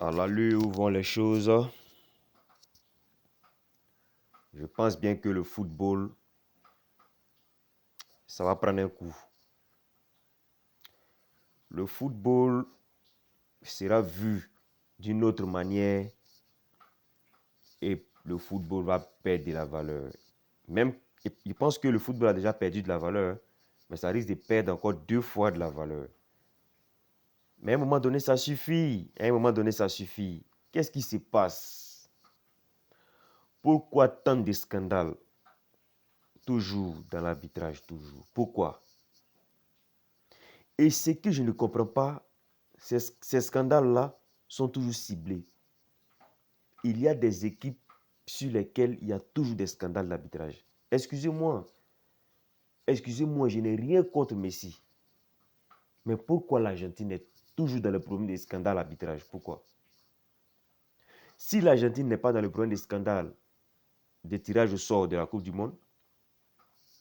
À l'allure où vont les choses, je pense bien que le football, ça va prendre un coup. Le football sera vu d'une autre manière et le football va perdre de la valeur. Même, je pense que le football a déjà perdu de la valeur, mais ça risque de perdre encore 2 fois de la valeur. Mais à un moment donné, ça suffit. À un moment donné, ça suffit. Qu'est-ce qui se passe? Pourquoi tant de scandales? Toujours dans l'arbitrage, toujours. Pourquoi? Et ce que je ne comprends pas, ces scandales-là sont toujours ciblés. Il y a des équipes sur lesquelles il y a toujours des scandales d'arbitrage. Excusez-moi, je n'ai rien contre Messi. Mais pourquoi l'Argentine est toujours dans le problème des scandales d'arbitrage? Pourquoi? Si l'Argentine n'est pas dans le problème des scandales de tirage au sort de la Coupe du Monde,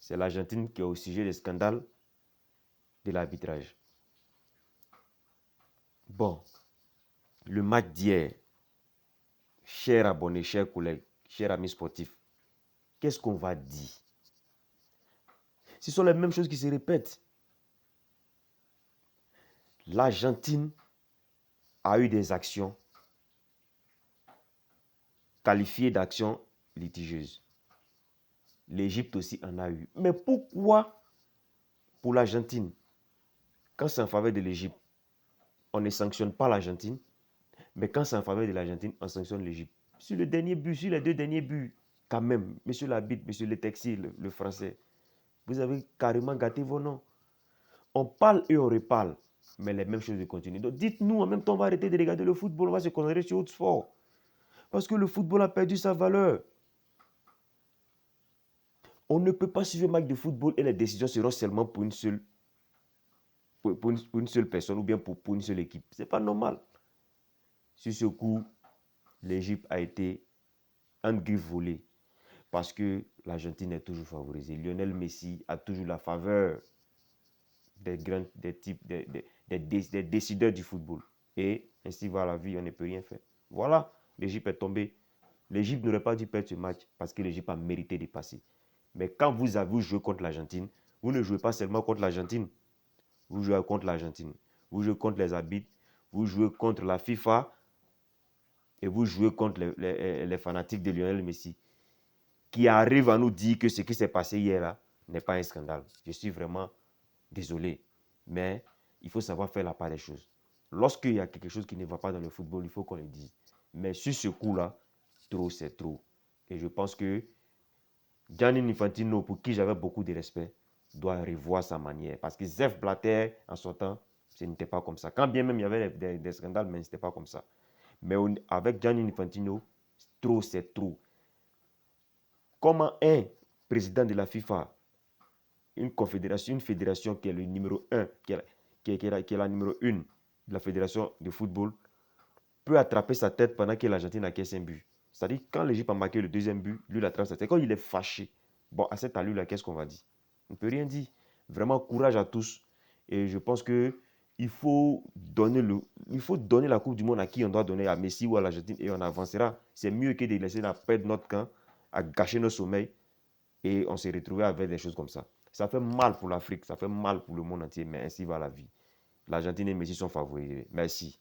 c'est l'Argentine qui est au sujet des scandales de l'arbitrage. Bon, le match d'hier, chers abonnés, chers collègues, chers amis sportifs, qu'est-ce qu'on va dire? Ce sont les mêmes choses qui se répètent. L'Argentine a eu des actions qualifiées d'actions litigieuses. L'Égypte aussi en a eu. Mais pourquoi pour l'Argentine, quand c'est en faveur de l'Égypte, on ne sanctionne pas l'Argentine, mais quand c'est en faveur de l'Argentine, on sanctionne l'Égypte? Sur le dernier but, sur les 2 derniers buts, quand même, monsieur l'arbitre, monsieur le textile, le français, vous avez carrément gâté vos noms. On parle et on reparle, mais les mêmes choses continuent. Donc dites-nous, en même temps, on va arrêter de regarder le football, on va se concentrer sur autre sport. Parce que le football a perdu sa valeur. On ne peut pas suivre un match de football et les décisions seront seulement pour une seule, pour une seule personne ou bien pour une seule équipe. Ce n'est pas normal. Sur ce coup, l'Égypte a été en griffe volée parce que l'Argentine est toujours favorisée. Lionel Messi a toujours la faveur des décideurs du football. Et ainsi va la vie, on ne peut rien faire. Voilà, l'Égypte est tombée. L'Égypte n'aurait pas dû perdre ce match parce que l'Égypte a mérité de passer. Mais quand vous avez joué contre l'Argentine, vous ne jouez pas seulement contre l'Argentine. Vous jouez contre l'Argentine. Vous jouez contre les arbitres. Vous jouez contre la FIFA. Et vous jouez contre les fanatiques de Lionel Messi. Qui arrivent à nous dire que ce qui s'est passé hier là n'est pas un scandale. Je suis vraiment désolé. Mais il faut savoir faire la part des choses. Lorsqu'il y a quelque chose qui ne va pas dans le football, il faut qu'on le dise. Mais sur ce coup-là, trop c'est trop. Et je pense que Gianni Infantino, pour qui j'avais beaucoup de respect, doit revoir sa manière. Parce que Sepp Blatter, en son temps, ce n'était pas comme ça. Quand bien même il y avait des scandales, mais ce n'était pas comme ça. Mais avec Gianni Infantino, trop c'est trop. Comment un président de la FIFA, une fédération qui est le numéro 1, qui est la numéro 1 de la fédération de football, peut attraper sa tête pendant que l'Argentine a caissé un but? C'est-à-dire, quand l'Égypte a marqué le deuxième but, lui, il attrape sa tête. Quand il est fâché, bon, à cette allure-là, qu'est-ce qu'on va dire? On ne peut rien dire. Vraiment, courage à tous. Et je pense que il faut donner la Coupe du Monde à qui on doit donner, à Messi ou à l'Argentine, et on avancera. C'est mieux que de laisser perdre notre camp, à gâcher nos sommeils, et on s'est retrouvé avec des choses comme ça. Ça fait mal pour l'Afrique, ça fait mal pour le monde entier, mais ainsi va la vie. L'Argentine et Messi sont favorisés. Merci.